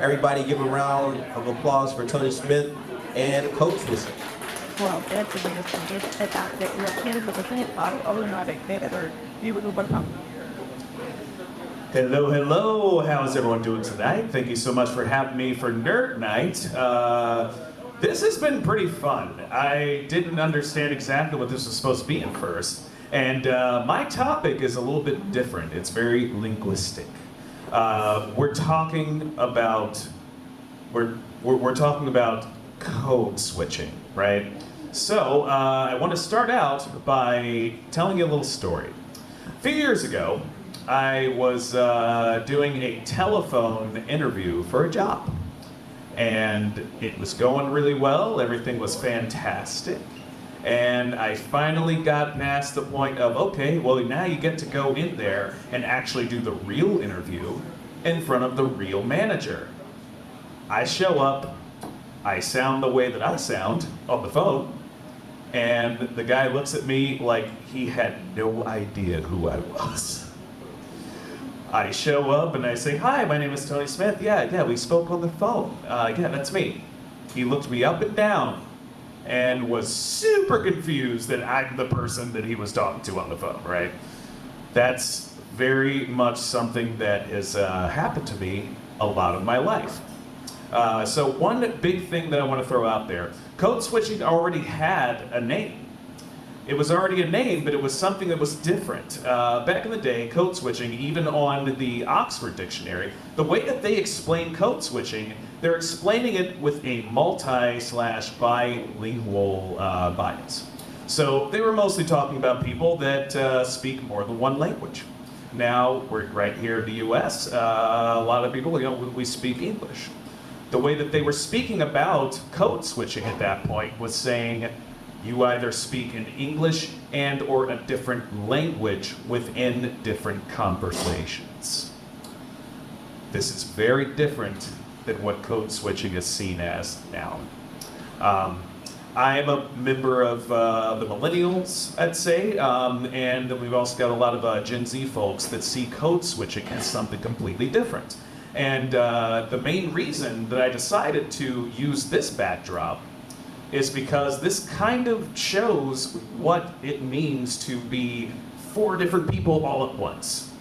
Everybody give a round of applause for Tony Smith and Coach Smith. Well, that's the biggest thing. That you're kidding with the thing. Oh, no, they you would do what about. Hello, hello. How's everyone doing tonight? Thank you so much for having me for Nerd Night. This has been pretty fun. I didn't understand exactly what this was supposed to be at first. And my topic is a little bit different. It's very linguistic. We're talking about code switching, right? So I want to start out by telling you a little story. A few years ago, I was doing a telephone interview for a job. And it was going really well, everything was fantastic. And I finally got past the point of, okay, well now you get to go in there and actually do the real interview in front of the real manager. I show up, I sound the way that I sound on the phone, and the guy looks at me like he had no idea who I was. I show up and I say, hi, my name is Tony Smith. Yeah, we spoke on the phone. Yeah, that's me. He looked me up and down and was super confused that I'm the person that he was talking to on the phone, right? That's very much something that has happened to me a lot of my life. So one big thing that I want to throw out there, code switching already had a name. It was already a name, but it was something that was different. Back in the day, code switching, even on the Oxford Dictionary, the way that they explain code switching, they're explaining it with a multi/bilingual bias. So they were mostly talking about people that speak more than one language. Now, we're right here in the US, a lot of people, we speak English. The way that they were speaking about code switching at that point was saying, you either speak in English and or a different language within different conversations. This is very different than what code switching is seen as now. I am a member of the Millennials, I'd say, and we've also got a lot of Gen Z folks that see code switching as something completely different. And the main reason that I decided to use this backdrop is because this kind of shows what it means to be four different people all at once.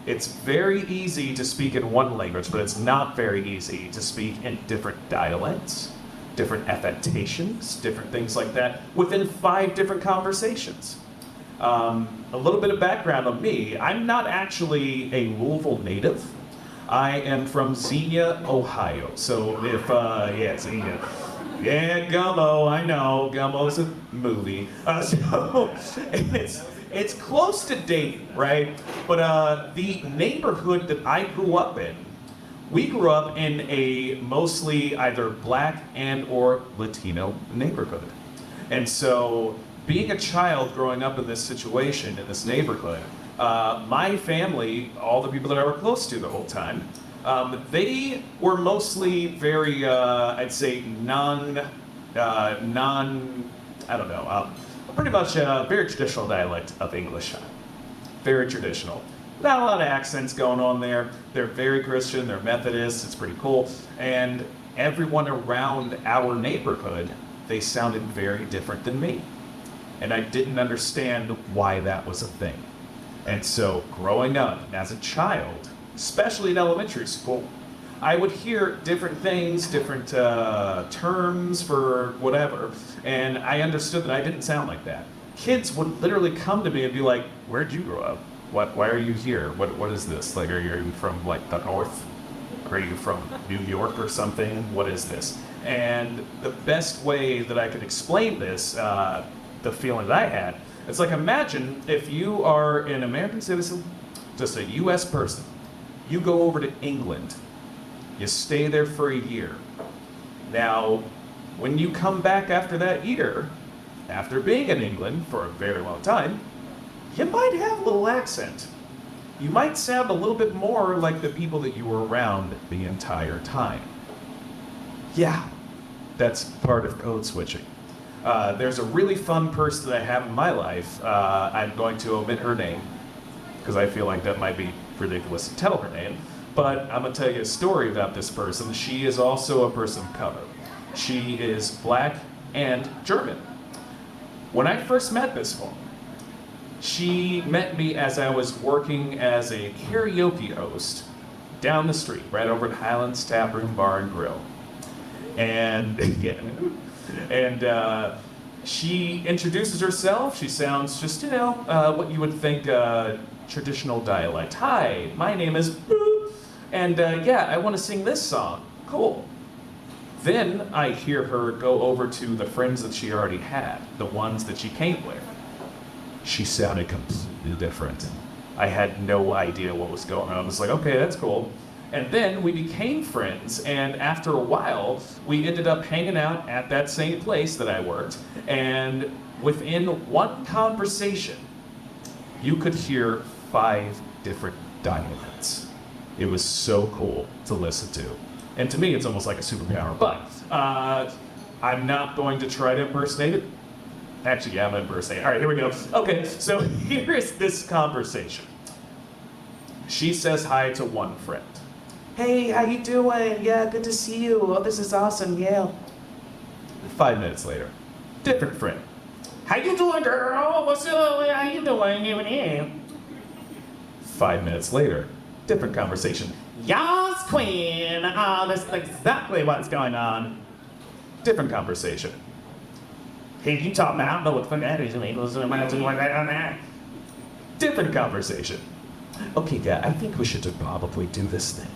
It's very easy to speak in one language, but it's not very easy to speak in different dialects, different affectations, different things like that, within 5 different conversations. A little bit of background on me, I'm not actually a Louisville native. I am from Xenia, Ohio. So Xenia. Yeah, Gummo, I know. Gummo's a movie. So it's close to Dayton, right? But the neighborhood that I grew up in, we grew up in a mostly either black and or Latino neighborhood. And so being a child growing up in this situation, in this neighborhood, my family, all the people that I were close to the whole time, they were mostly very, I'd say, pretty much a very traditional dialect of English. Very traditional. Not a lot of accents going on there. They're very Christian, they're Methodist, it's pretty cool. And everyone around our neighborhood, they sounded very different than me. And I didn't understand why that was a thing. And so growing up as a child, especially in elementary school, I would hear different things, different terms for whatever, and I understood that I didn't sound like that. Kids would literally come to me and be like, where'd you grow up? Why are you here? What is this? Like, are you from like the north? Are you from New York or something? What is this? And the best way that I could explain this, the feeling that I had, it's like, imagine if you are an American citizen, just a US person, you go over to England, you stay there for a year. Now, when you come back after that year, after being in England for a very long time, you might have a little accent. You might sound a little bit more like the people that you were around the entire time. Yeah, that's part of code switching. There's a really fun person that I have in my life. I'm going to omit her name, because I feel like that might be ridiculous to tell her name. But I'm gonna tell you a story about this person. She is also a person of color. She is black and German. When I first met this woman, she met me as I was working as a karaoke host down the street, right over at Highlands Tap Room Bar and Grill. And she introduces herself. She sounds just, what you would think traditional dialect. Hi, my name is Boo, and I want to sing this song. Cool. Then I hear her go over to the friends that she already had, the ones that she came with. She sounded completely different. I had no idea what was going on. I was like, okay, that's cool. And then we became friends, and after a while, we ended up hanging out at that same place that I worked, and within one conversation, you could hear 5 different dialects. It was so cool to listen to. And to me, it's almost like a superpower, but I'm not going to try to impersonate it. Actually, yeah, I'm going to impersonate it. All right, here we go. Okay, so here is this conversation. She says hi to one friend. Hey, how you doing? Yeah, good to see you. Oh, this is awesome, yeah. 5 minutes later, different friend. How you doing, girl? What's up? How you doing? 5 minutes later, different conversation. Yas, queen. This is exactly what's going on. Different conversation. Hey, you talking about? I don't know what the fuck that is. Different conversation. Okay, guy, I think we should probably do this thing.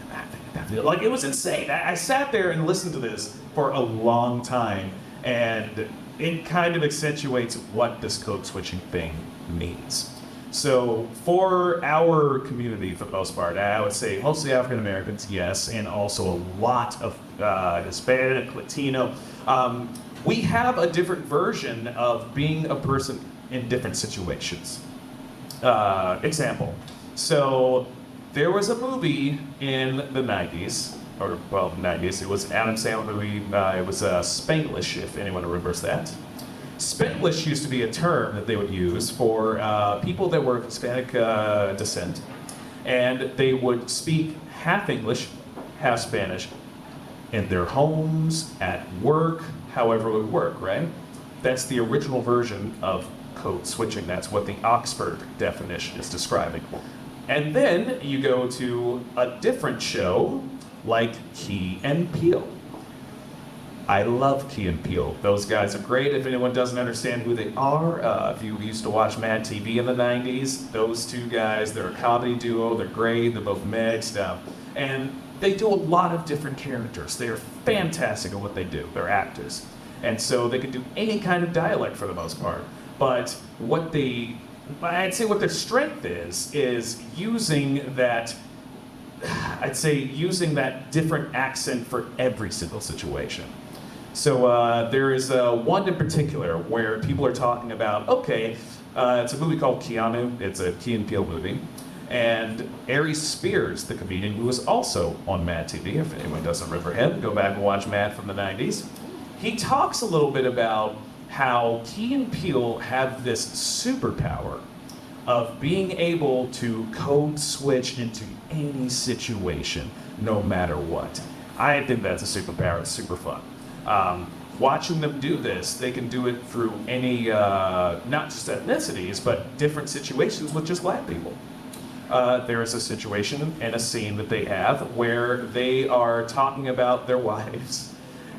Like, it was insane. I sat there and listened to this for a long time, and it kind of accentuates what this code switching thing means. So for our community, for the most part, I would say mostly African Americans, yes, and also a lot of Hispanic, Latino. We have a different version of being a person in different situations. Example. So there was a movie in the 90s, or well, the 90s. It was an Adam Sandler movie. It was Spanglish, if anyone remembers that. Spanglish used to be a term that they would use for people that were of Hispanic descent, and they would speak half English, half Spanish in their homes, at work, however it would work, right? That's the original version of code switching. That's what the Oxford definition is describing. And then you go to a different show like Key and Peele. I love Key and Peele. Those guys are great. If anyone doesn't understand who they are, if you used to watch Mad TV in the 90s, those two guys, they're a comedy duo. They're great. They're both mixed. And they do a lot of different characters. They are fantastic at what they do. They're actors. And so they can do any kind of dialect for the most part. But I'd say what their strength is using that, using that different accent for every single situation. So there is one in particular where people are talking about, okay, it's a movie called Keanu. It's a Key and Peele movie. And Aries Spears, the comedian who was also on Mad TV, if anyone doesn't remember him, go back and watch Mad from the 90s. He talks a little bit about how Key and Peele have this superpower of being able to code switch into any situation, no matter what. I think that's a superpower. It's super fun. Watching them do this, they can do it through any, not just ethnicities, but different situations with just black people. There is a situation and a scene that they have where they are talking about their wives.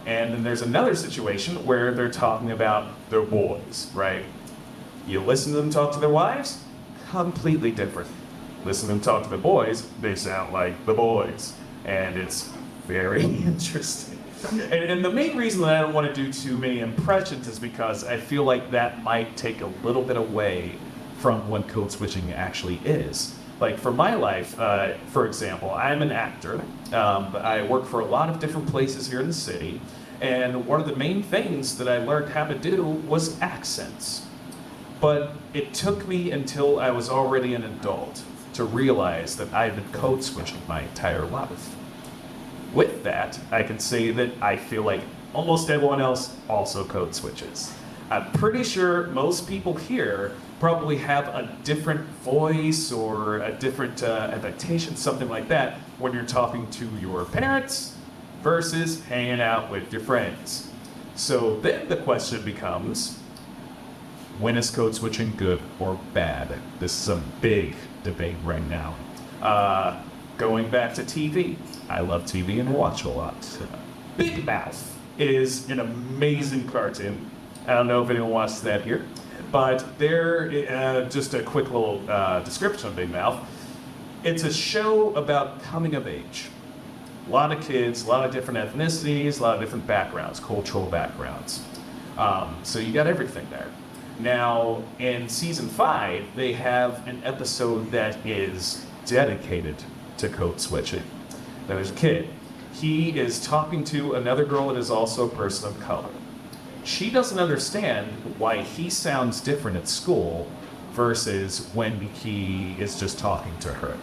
And then there's another situation where they're talking about their boys, right? You listen to them talk to their wives, completely different. Listen to them talk to the boys, they sound like the boys. And it's very interesting. And the main reason that I don't want to do too many impressions is because I feel like that might take a little bit away from what code switching actually is. Like for my life, for example, I'm an actor. I work for a lot of different places here in the city. And one of the main things that I learned how to do was accents. But it took me until I was already an adult to realize that I've been code switching my entire life. With that, I can say that I feel like almost everyone else also code switches. I'm pretty sure most people here probably have a different voice or a different adaptation, something like that, when you're talking to your parents versus hanging out with your friends. So then the question becomes, when is code switching good or bad? This is a big debate right now. Going back to TV, I love TV and watch a lot. Big Mouth is an amazing cartoon. I don't know if anyone watches that here, but just a quick little description of Big Mouth. It's a show about coming of age. A lot of kids, a lot of different ethnicities, a lot of different backgrounds, cultural backgrounds. So you got everything there. Now, in season 5, they have an episode that is dedicated to code switching. Now, there's a kid. He is talking to another girl that is also a person of color. She doesn't understand why he sounds different at school versus when he is just talking to her.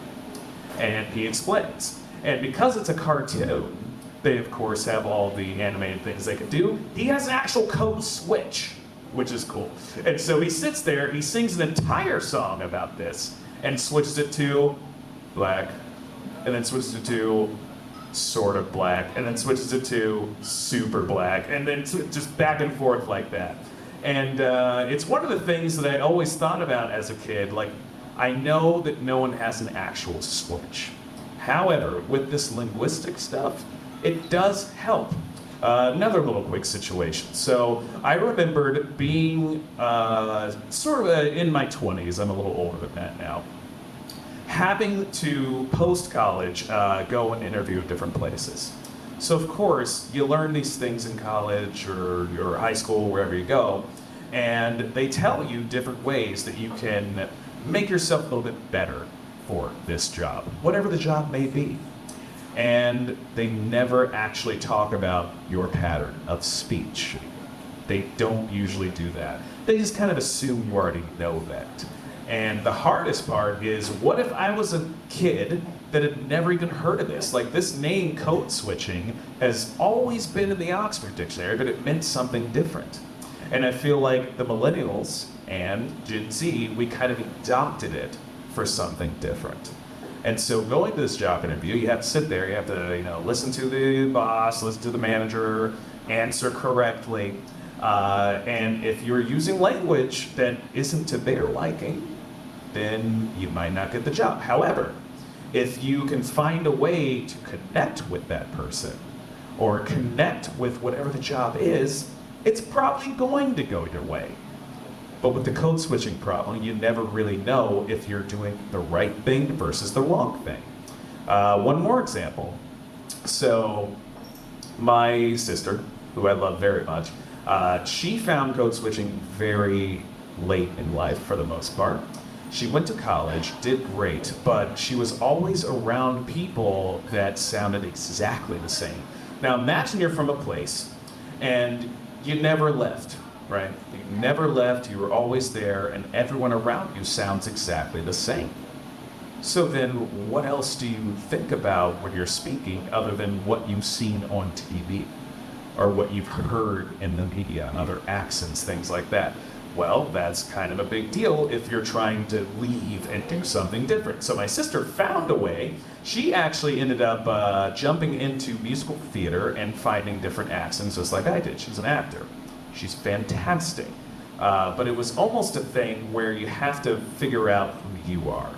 And he explains. And because it's a cartoon, they of course have all the animated things they can do. He has an actual code switch, which is cool. And so he sits there, he sings an entire song about this, and switches it to black, and then switches it to sort of black, and then switches it to super black, and then just back and forth like that. And it's one of the things that I always thought about as a kid. Like, I know that no one has an actual switch. However, with this linguistic stuff, it does help. Another little quick situation. So I remembered being sort of in my 20s, I'm a little older than that now, having to, post-college, go and interview at different places. So of course, you learn these things in college or your high school, wherever you go, and they tell you different ways that you can make yourself a little bit better for this job, whatever the job may be. And they never actually talk about your pattern of speech. They don't usually do that. They just kind of assume you already know that. And the hardest part is, what if I was a kid that had never even heard of this? Like, this name code switching has always been in the Oxford Dictionary, but it meant something different. And I feel like the Millennials and Gen Z, we kind of adopted it for something different. And so going to this job interview, you have to sit there, you have to listen to the boss, listen to the manager, answer correctly. And if you're using language that isn't to their liking, then you might not get the job. However, if you can find a way to connect with that person or connect with whatever the job is, it's probably going to go your way. But with the code switching problem, you never really know if you're doing the right thing versus the wrong thing. One more example. So my sister, who I love very much, she found code switching very late in life for the most part. She went to college, did great, but she was always around people that sounded exactly the same. Now imagine you're from a place and you never left, right? You never left, you were always there, and everyone around you sounds exactly the same. So then what else do you think about when you're speaking other than what you've seen on TV or what you've heard in the media and other accents, things like that? Well, that's kind of a big deal if you're trying to leave and do something different. So my sister found a way. She actually ended up jumping into musical theater and finding different accents just like I did. She's an actor. She's fantastic. But it was almost a thing where you have to figure out who you are.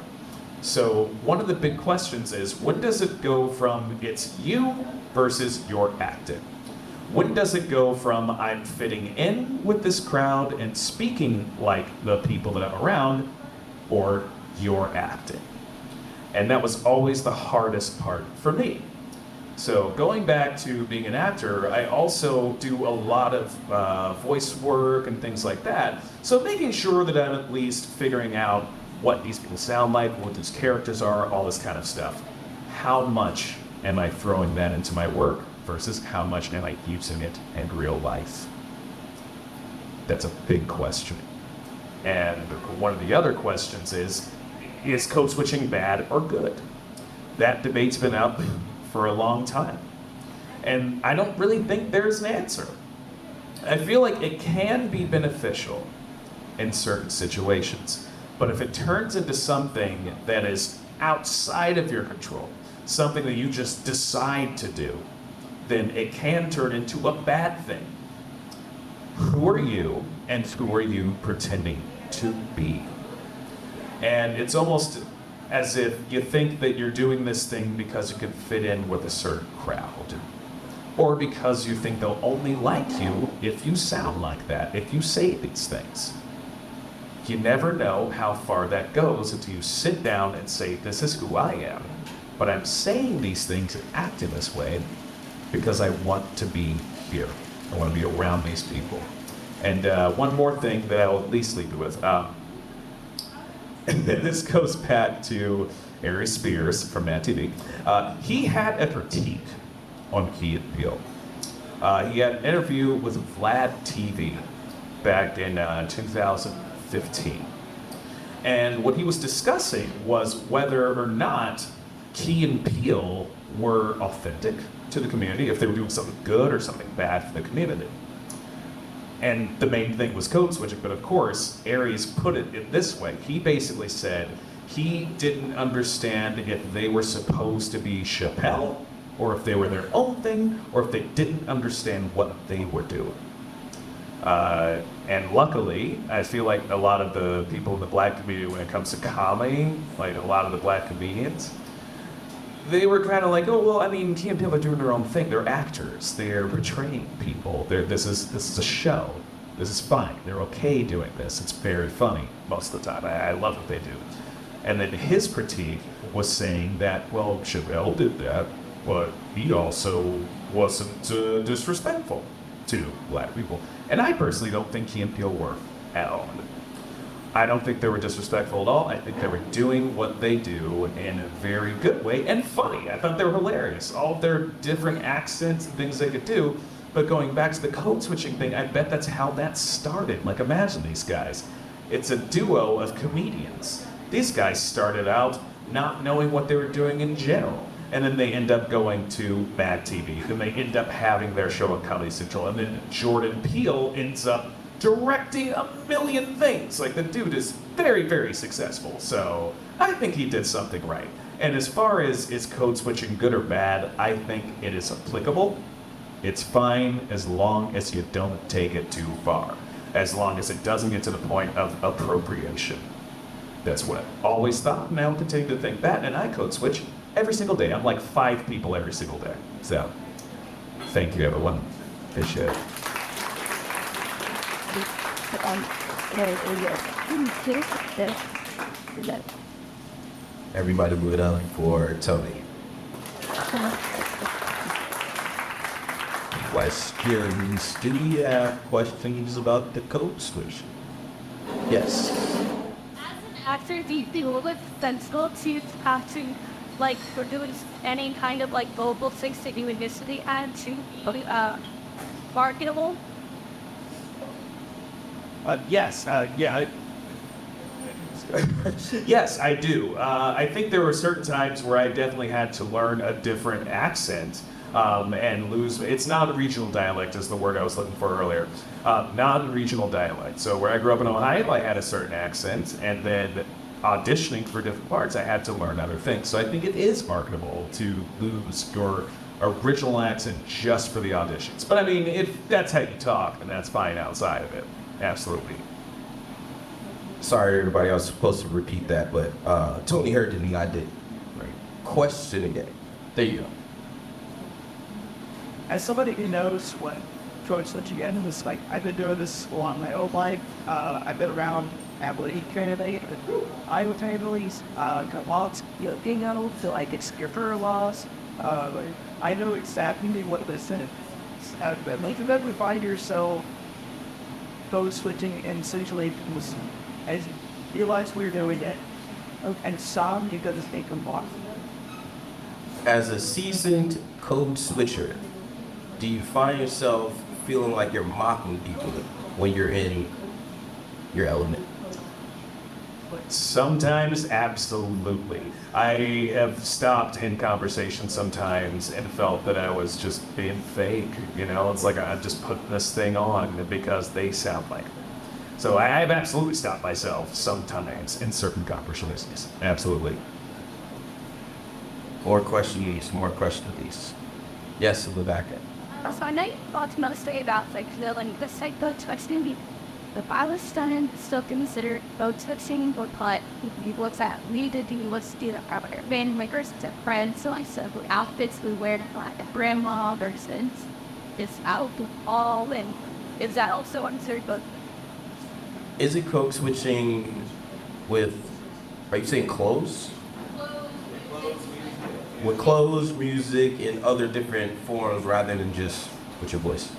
So one of the big questions is, when does it go from it's you versus you're acting? When does it go from I'm fitting in with this crowd and speaking like the people that I'm around, or you're acting? And that was always the hardest part for me. So going back to being an actor, I also do a lot of voice work and things like that. So making sure that I'm at least figuring out what these people sound like, what these characters are, all this kind of stuff. How much am I throwing that into my work versus how much am I using it in real life? That's a big question. And one of the other questions is code switching bad or good? That debate's been out for a long time. And I don't really think there's an answer. I feel like it can be beneficial in certain situations, but if it turns into something that is outside of your control, something that you just decide to do, then it can turn into a bad thing. Who are you and who are you pretending to be? And it's almost as if you think that you're doing this thing because you can fit in with a certain crowd. Or because you think they'll only like you if you sound like that, if you say these things. You never know how far that goes until you sit down and say, this is who I am. But I'm saying these things and act in this way because I want to be here. I want to be around these people. And one more thing that I'll at least leave you with. And this goes back to Ari Spears from Mad TV. He had a critique on Key and Peele. He had an interview with Vlad TV back in 2015. And what he was discussing was whether or not Key and Peele were authentic to the community, if they were doing something good or something bad for the community. And the main thing was code switching, but of course, Aries put it in this way. He basically said he didn't understand if they were supposed to be Chappelle, or if they were their own thing, or if they didn't understand what they were doing. And luckily, I feel like a lot of the people in the black community, when it comes to comedy, like a lot of the black comedians, they were kind of like, oh, well, I mean, Key and Peele are doing their own thing. They're actors. They're portraying people. This is a show. This is fine. They're okay doing this. It's very funny most of the time. I love what they do. And then his critique was saying that, well, Chappelle did that, but he also wasn't disrespectful to black people. And I personally don't think Key and Peele were at all. I don't think they were disrespectful at all. I think they were doing what they do in a very good way and funny. I thought they were hilarious. All of their different accents and things they could do. But going back to the code switching thing, I bet that's how that started. Like, imagine these guys. It's a duo of comedians. These guys started out not knowing what they were doing in general. And then they end up going to Mad TV. Then they end up having their show on Comedy Central. And then Jordan Peele ends up directing a million things. Like, the dude is very, very successful. So I think he did something right. And as far as is code switching good or bad, I think it is applicable. It's fine as long as you don't take it too far. As long as it doesn't get to the point of appropriation. That's what I've always thought, and I'll continue to think that. And I code switch every single day. I'm like 5 people every single day. So, thank you, everyone. Appreciate it. Everybody move it on for Tony. Questions? Do we have questions about the code switch? Yes. As an actor, do you feel it's sensible to have to, like, for doing any kind of, like, vocal things that you initially add to marketable? Yes, yes, I do. I think there were certain times where I definitely had to learn a different accent and lose. It's not a regional dialect is the word I was looking for earlier. Not a regional dialect. So where I grew up in Ohio, I had a certain accent, and then auditioning for different parts, I had to learn other things. So I think it is marketable to lose your original accent just for the auditions. But I mean, if that's how you talk, then that's fine outside of it. Absolutely. Sorry, everybody, I was supposed to repeat that, but Tony heard it and I didn't. Right. Question again. There you go. As somebody who knows what code switching is, like, I've been doing this a lot my whole life. I've been around family candidate, Iowa families, got lots of bingo, so like it's your fur loss. I know exactly what this is. But like, if you find yourself code switching in situations as you realize we're doing it, and some you gotta think of more. As a seasoned code switcher, do you find yourself feeling like you're mocking people when you're in your element? Sometimes, absolutely. I have stopped in conversation sometimes and felt that I was just being fake. You know, it's like I'm just putting this thing on because they sound like it. So I've absolutely stopped myself sometimes in certain conversations. Absolutely. More questions, more questions. Yes, in the back end. So I know you talked mostly about like feeling the same boat touching. The Palestine still considered boat touching, but what's that? We did do what's do that our band makers to friends. So I said the outfits we wear to like a grandma versus it's out the all, and is that also considered boat? Is it code switching with, are you saying clothes? With clothes, music, and other different forms rather than just with your voice?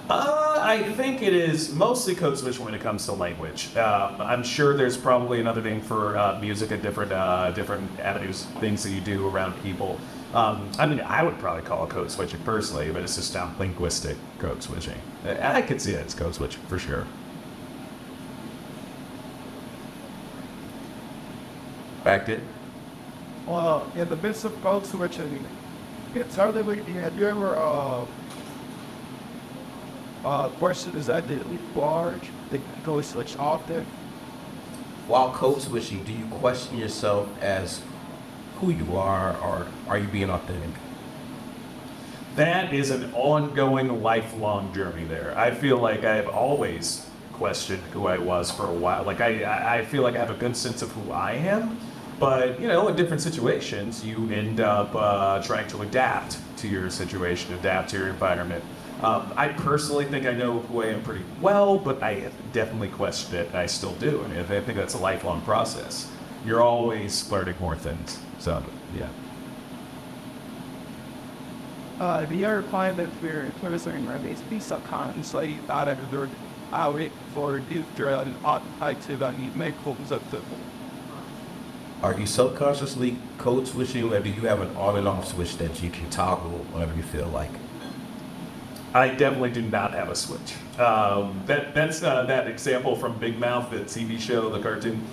I think it is mostly code switching when it comes to language. I'm sure there's probably another name for music and different avenues, things that you do around people. I mean, I would probably call it code switching personally, but it's just linguistic code switching. I could see it as code switching for sure. Back it. Well, in the midst of code switching, it's hardly like, have you ever question is that large, they code switch often? While code switching, do you question yourself as who you are, or are you being authentic? That is an ongoing, lifelong journey there. I feel like I've always questioned who I was for a while. Like, I feel like I have a good sense of who I am, but, you know, in different situations, you end up trying to adapt to your situation, adapt to your environment. I personally think I know who I am pretty well, but I have definitely questioned it, and I still do. And I think that's a lifelong process. You're always learning more things. So, yeah. Do you ever find that we're experiencing rabbits be subconsciously out of their outlet for future activity make focus of the Are you subconsciously code switching, or do you have an on and off switch that you can toggle whenever you feel like? I definitely do not have a switch. That's that example from Big Mouth, the TV show, the cartoon.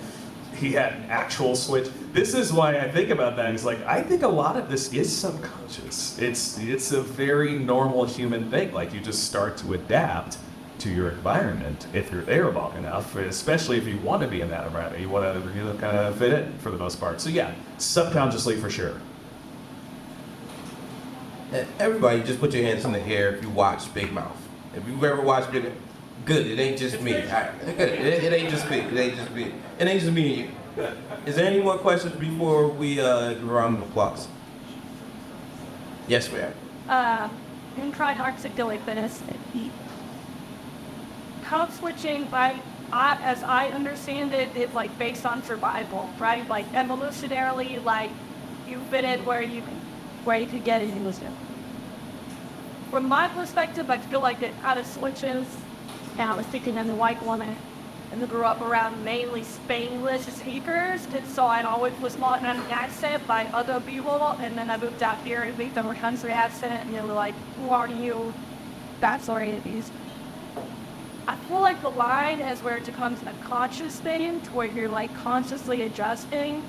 He had an actual switch. This is why I think about that. It's like, I think a lot of this is subconscious. It's a very normal human thing. Like, you just start to adapt to your environment if you're there long enough, especially if you want to be in that environment. You want to kind of fit in for the most part. So yeah, subconsciously for sure. Everybody, just put your hands in the air if you watch Big Mouth. If you've ever watched Big Mouth, good. It ain't just me. It ain't just me. It ain't just me. It ain't just me and you. Is there any more questions before we round of applause? Yes, ma'am. And try hard to do it, but it's code switching as I understand it, it's like based on survival, right? Like evolutionarily, like you fit in where you could get it. From my perspective, I feel like it kind of switches. And I was thinking as a white woman, and I grew up around mainly Spanish speakers, and so I always was taught an accent by other people, and then I moved out here and made them a country accent, and they were like, who are you? That's where it is. I feel like the line is where it becomes a conscious thing, to where you're like consciously adjusting,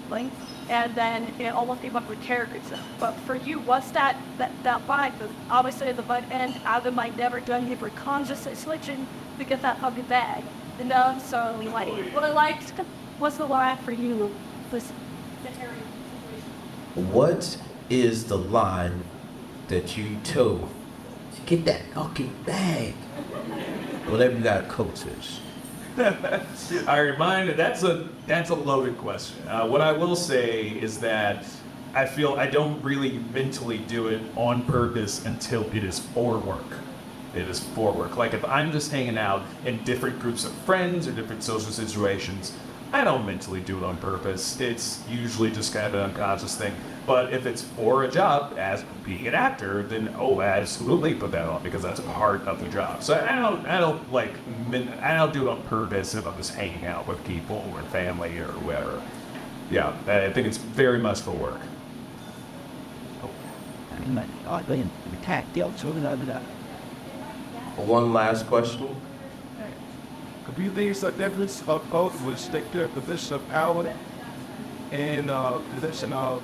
like, and then it almost becomes a character. But for you, what's that line? Because obviously the butt end, I would like never done it for consciously switching because that would be bad. You know, so like, what's the line for you? What is the line that you toe to get that fucking bag? Whatever you got, code switch. I remind you, that's a loaded question. What I will say is that I feel I don't really mentally do it on purpose until it is for work. It is for work. Like, if I'm just hanging out in different groups of friends or different social situations, I don't mentally do it on purpose. It's usually just kind of an unconscious thing. But if it's for a job, as being an actor, then I absolutely put that on because that's part of the job. So I don't do it on purpose if I'm just hanging out with people or family or whatever. Yeah, I think it's very much for work. One last question. Could you think the difference of both would stick to a position of power and position of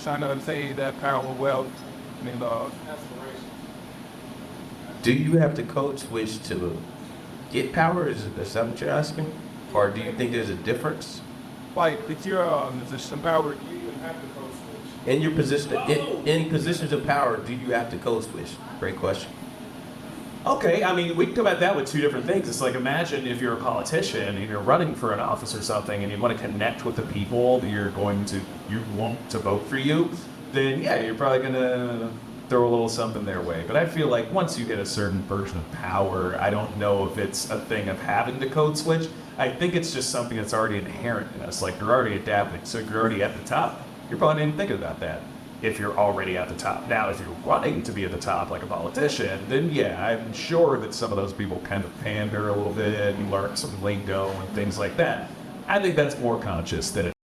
trying to say that power well? I mean, Do you have to code switch to get power? Is that what you're asking? Or do you think there's a difference? like if you're a position of power, you even have to code switch. In your position, in positions of power, do you have to code switch? Great question. Okay, I mean, we can come at that with two different things. It's like, imagine if you're a politician and you're running for an office or something and you want to connect with the people that you want to vote for you, then yeah, you're probably going to throw a little something their way. But I feel like once you get a certain version of power, I don't know if it's a thing of having to code switch. I think it's just something that's already inherent in us. Like, you're already adapting, so if you're already at the top, you're probably not even thinking about that if you're already at the top. Now, if you're running to be at the top like a politician, then yeah, I'm sure that some of those people kind of pander a little bit and learn some lingo and things like that. I think that's more conscious than it